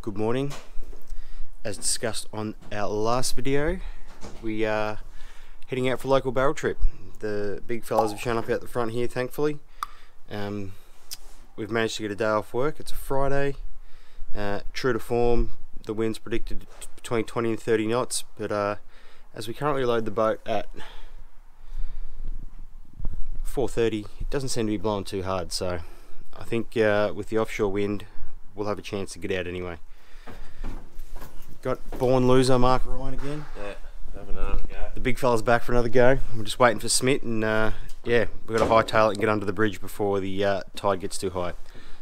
Good morning. As discussed on our last video, we are heading out for a local barrel trip. The big fellas have shown up out the front here, thankfully. We've managed to get a day off work. It's a Friday. True to form, the wind's predicted between 20 and 30 knots, but as we currently load the boat at 4:30, it doesn't seem to be blowing too hard, so I think with the offshore wind we'll have a chance to get out anyway. Got born loser Mark Ryan again. Yeah, having another go. The big fella's back for another go. We're just waiting for Smith, and yeah, we've got to hightail it and get under the bridge before the tide gets too high.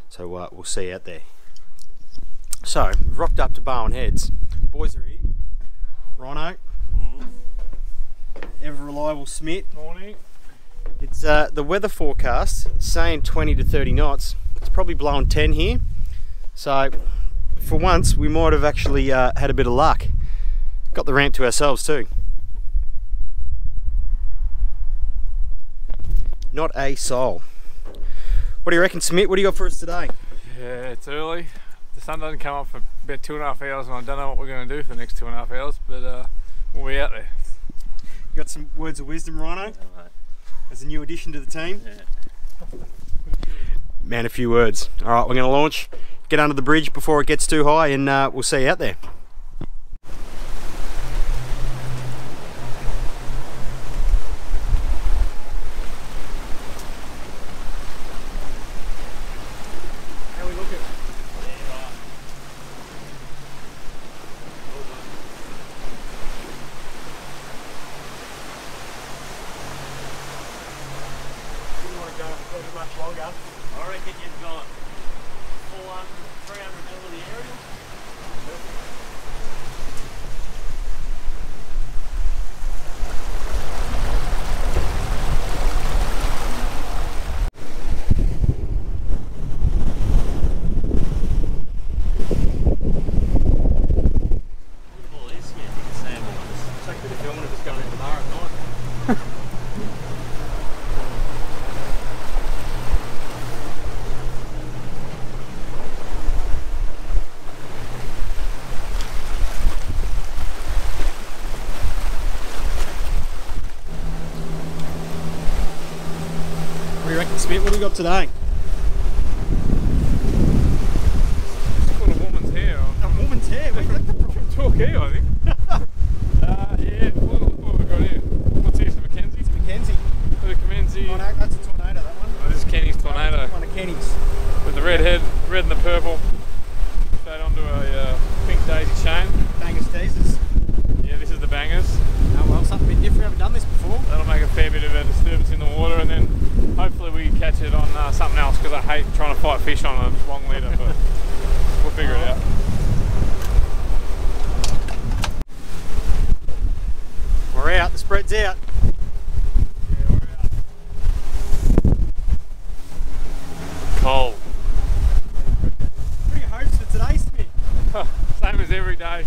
So we'll see you out there. So, we've rocked up to Barwon Heads. Boys are here. Rhino. Ever reliable Smith. Morning. It's the weather forecast saying 20 to 30 knots. It's probably blowing 10 here. So, for once, we might have actually had a bit of luck. Got the ramp to ourselves too. Not a soul. What do you reckon, Smith? What do you got for us today? Yeah, it's early. The sun doesn't come up for about 2.5 hours, and I don't know what we're going to do for the next 2.5 hours, but we'll be out there. You got some words of wisdom, Rhino? Yeah, as a new addition to the team? Yeah. Man, a few words. Alright, we're going to launch, get under the bridge before it gets too high, and we'll see you out there. How we looking? Didn't want to go very much longer. I reckon you've got 400, 300 mil of the aerial. Look at all this, yeah, you can see them all. It's like a bit of filming of us going into the bar at night. What do you reckon, Smith? What do we got today? It's called a woman's hair. A woman's hair. Where'd you get that from? From Torquay, I think. Yeah, what have we got here? What's this, a Mackenzie? It's a Mackenzie. With a Mackenzie. Tornado, that's a tornado, that one. Oh, this is Kenny's Tornado. One of Kenny's. With the red head, red and the purple. Straight onto a pink daisy chain. Bangers teasers. Yeah, this is the bangers. Oh well, something a bit different. We haven't done this before. That'll make a fair bit of a disturbance in the water, and then hopefully we can catch it on something else, because I hate trying to fight fish on a long leader, but we'll figure it out. We're out, the spread's out. Yeah, we're out. Cold. What are your hopes for today, Smith? Same as every day.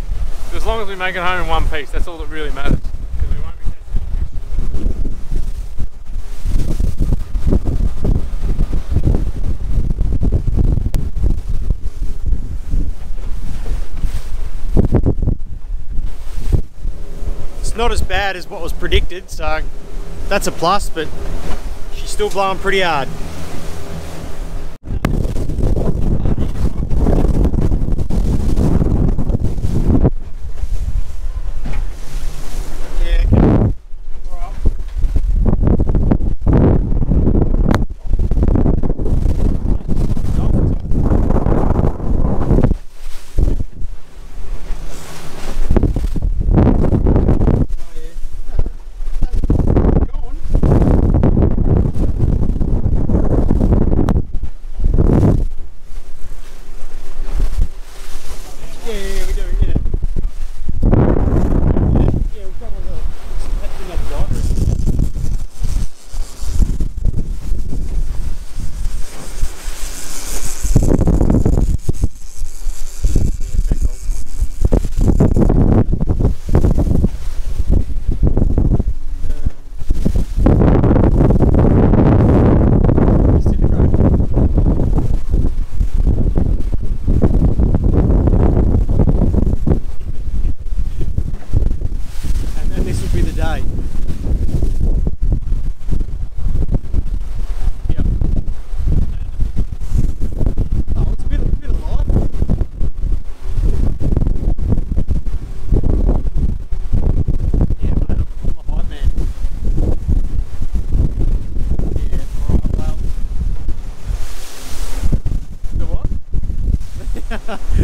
As long as we make it home in one piece, that's all that really matters. Because we won't be catching any fish. It's not as bad as what was predicted, so that's a plus, but she's still blowing pretty hard. Yeah, okay. All right.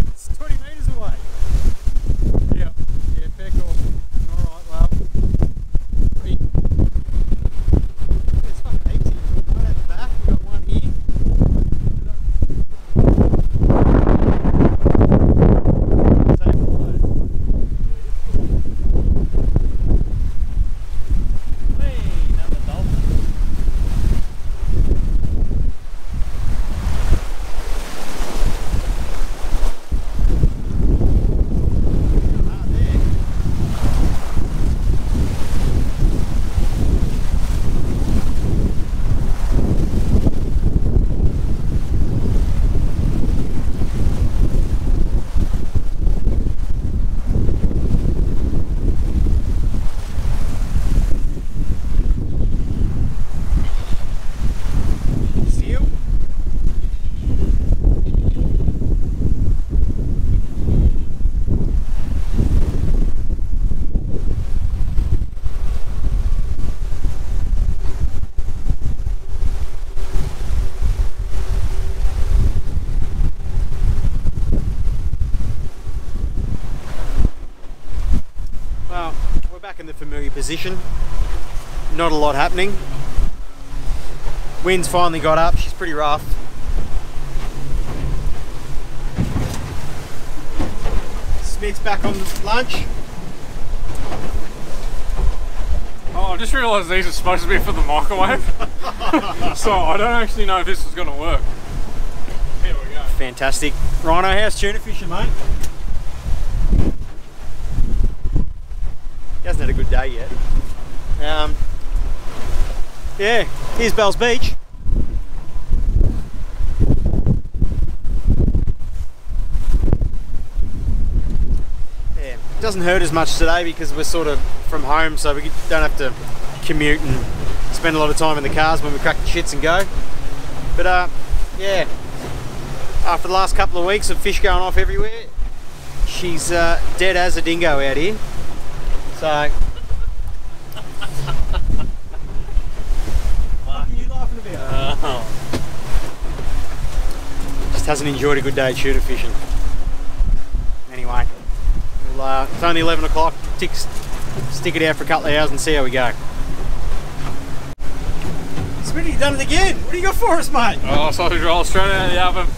It's 20 metres away. Yeah. Yeah, fair call. Alright, well. There's fucking heaps here. We've got one at the back, we've got one here. Same flow. Hey, another dolphin. Ah, there. Seal. Well, we're back in the familiar position. Not a lot happening. Wind's finally got up. She's pretty rough. Smith's back on lunch. Oh, I just realised these are supposed to be for the microwave. So I don't actually know if this is going to work. Here we go. Fantastic. Rhino, how's tuna fishing, mate? He hasn't had a good day yet. Yeah, here's Bell's Beach. Yeah, it doesn't hurt as much today because we're sort of from home, so we don't have to commute and spend a lot of time in the cars when we crack the shits and go. But yeah, after the last couple of weeks of fish going off everywhere, she's dead as a dingo out here. So. What are you laughing about? Just hasn't enjoyed a good day at shooter fishing. Anyway, we'll, it's only 11 o'clock. Stick it out for a couple of hours and see how we go. Smitty, you done it again. What do you got for us, mate? Oh, sausage roll straight out of the oven.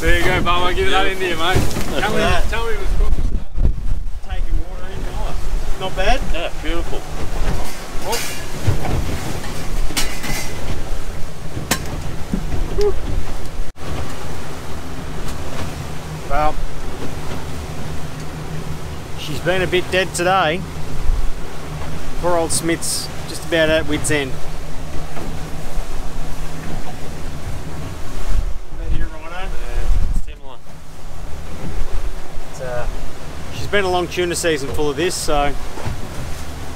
There you go, Bubba. Give that into you, mate. Tell me it was cooked. Taking water in. Nice. Not bad. Yeah, beautiful. Well, she's been a bit dead today. Poor old Smith's just about at wit's end. Here, Rhino. Similar. She's been a long tuna season full of this, so I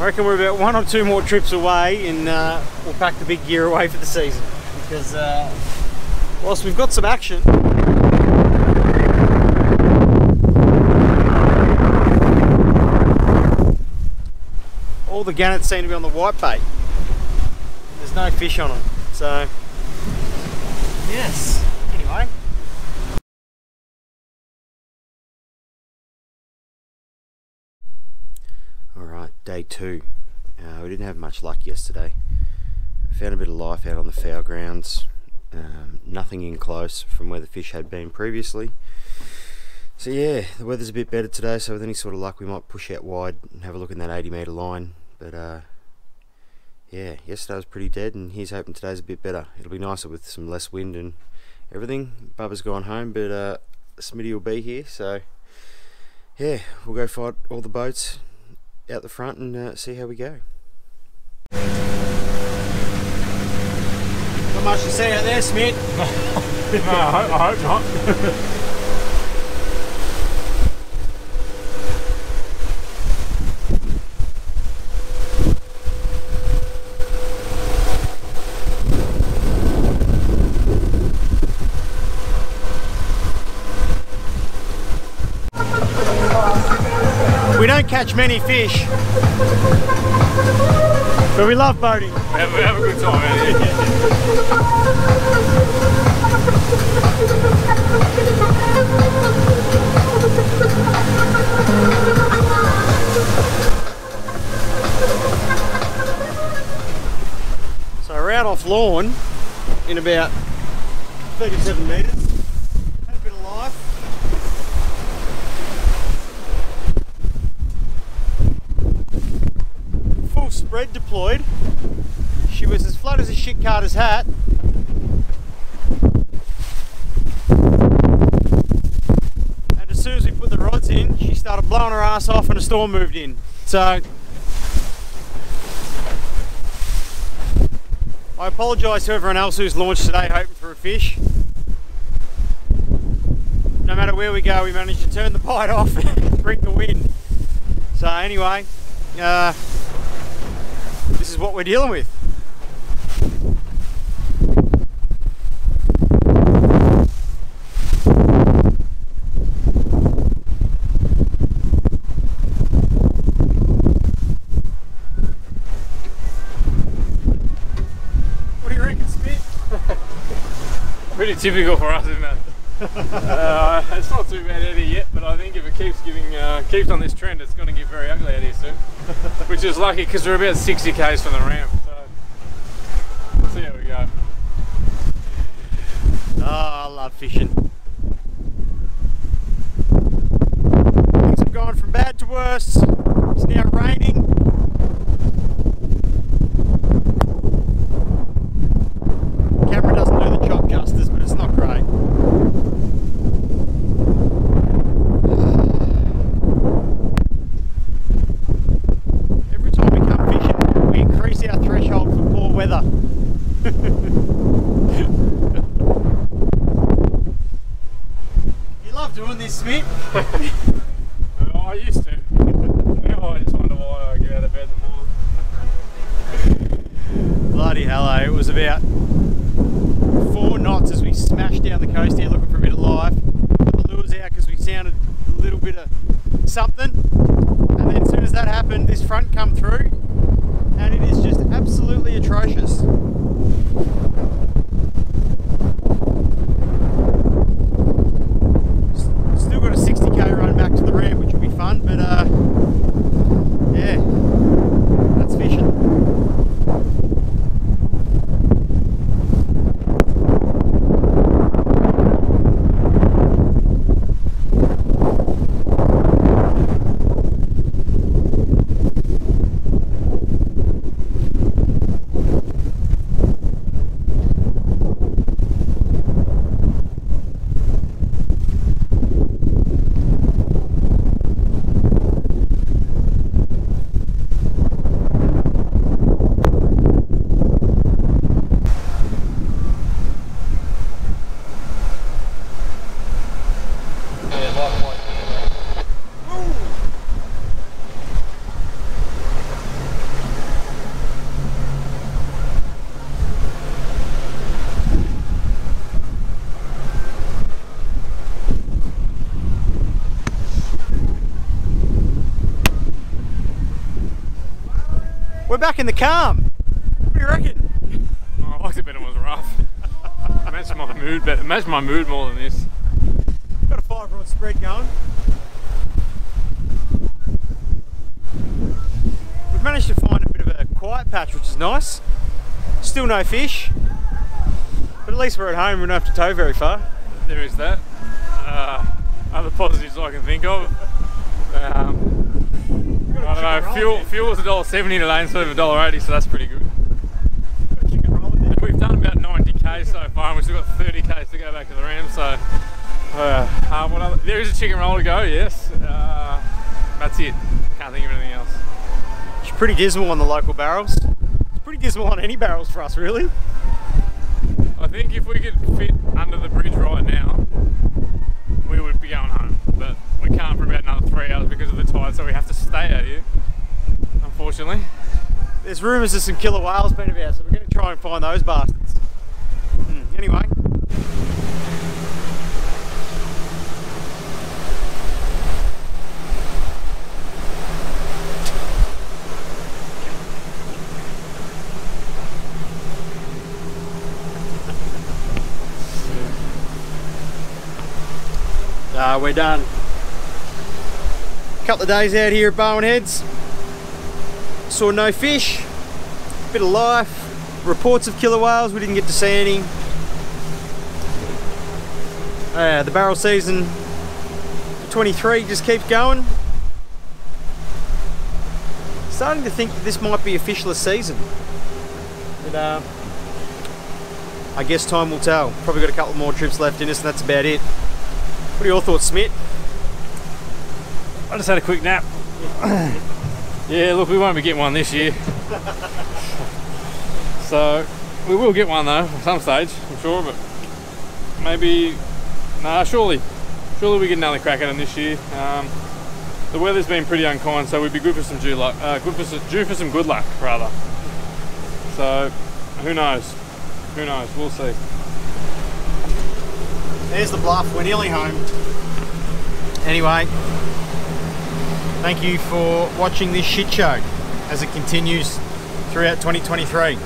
reckon we're about 1 or 2 more trips away and we'll pack the big gear away for the season. Because whilst we've got some action, all the gannets seem to be on the white bait. There's no fish on them, so yes. Anyway. Alright, day 2. We didn't have much luck yesterday. I found a bit of life out on the foul grounds. Nothing in close from where the fish had been previously. So yeah, the weather's a bit better today, so with any sort of luck we might push out wide and have a look in that 80-metre line. But yeah, yesterday was pretty dead, and here's hoping today's a bit better. It'll be nicer with some less wind and everything. Bubba's gone home, but Smitty will be here, so yeah, we'll go fight all the boats out the front and see how we go. Not much to see out there, Smith. No, I hope not. We don't catch many fish, but we love boating. We have a good time out here. about 37 metres. Had a bit of life. Full spread deployed. She was as flat as a shit carter's hat. And as soon as we put the rods in, she started blowing her ass off and a storm moved in. So I apologise to everyone else who's launched today hoping for a fish. No matter where we go, we managed to turn the bite off and bring the wind. So anyway, this is what we're dealing with. Pretty typical for us, isn't it? It's not too bad out here yet, but I think if it keeps keeps on this trend, it's going to get very ugly out here soon. Which is lucky because we're about 60 k's from the ramp, so we'll see how we go. Oh, I love fishing. Things have gone from bad to worse. It's now raining. Camera doesn't do the job justice, but it's not great. Every time we come fishing, we increase our threshold for poor weather. You love doing this, Smith? Well, I used to. Now I just wonder why I get out of bed in the morning. Bloody hell, eh? It was about 4 knots as we smashed down the coast here looking for a bit of life. Put the lures out because we sounded a little bit of something. And then as soon as that happened, this front come through and it is just absolutely atrocious. Still got a 60k run back to the ramp, which will be fun, but yeah, that's fishing. We're back in the calm. What do you reckon? Oh, I liked it better when it was rough. Matched my mood better. Matched my mood more than this. Got a 5-rod spread going. We've managed to find a bit of a quiet patch, which is nice. Still no fish, but at least we're at home. We don't have to tow very far. There is that. Other positives I can think of. I don't know, fuel was $1.70 today instead of $1.80, so that's pretty good. We've done about 90k so far and we've still got 30k to go back to the ramp, so there is a chicken roll to go, yes. That's it, can't think of anything else. It's pretty dismal on the local barrels. It's pretty dismal on any barrels for us, really. I think if we could fit under the bridge right now, we would be going home, but we can't for about another 3 hours because of the tide, so we have to stay out here, unfortunately. There's rumours of some killer whales being about, so we're going to try and find those bastards. Anyway. We're done. Couple of days out here at Barwon Heads. Saw no fish, bit of life, reports of killer whales, we didn't get to see any. The barrel season 23 just keeps going. Starting to think this might be a fishless season. But I guess time will tell. Probably got a couple more trips left in us and that's about it. What are your thoughts, Smith? I just had a quick nap. Yeah, look, we won't be getting one this year. So, we will get one though, at some stage, I'm sure, but maybe, nah, surely we get another crack at them this year. The weather's been pretty unkind, so we'd be good for some due for some good luck, rather. So, who knows? Who knows? We'll see. There's the bluff, we're nearly home. Anyway, thank you for watching this shit show as it continues throughout 2023.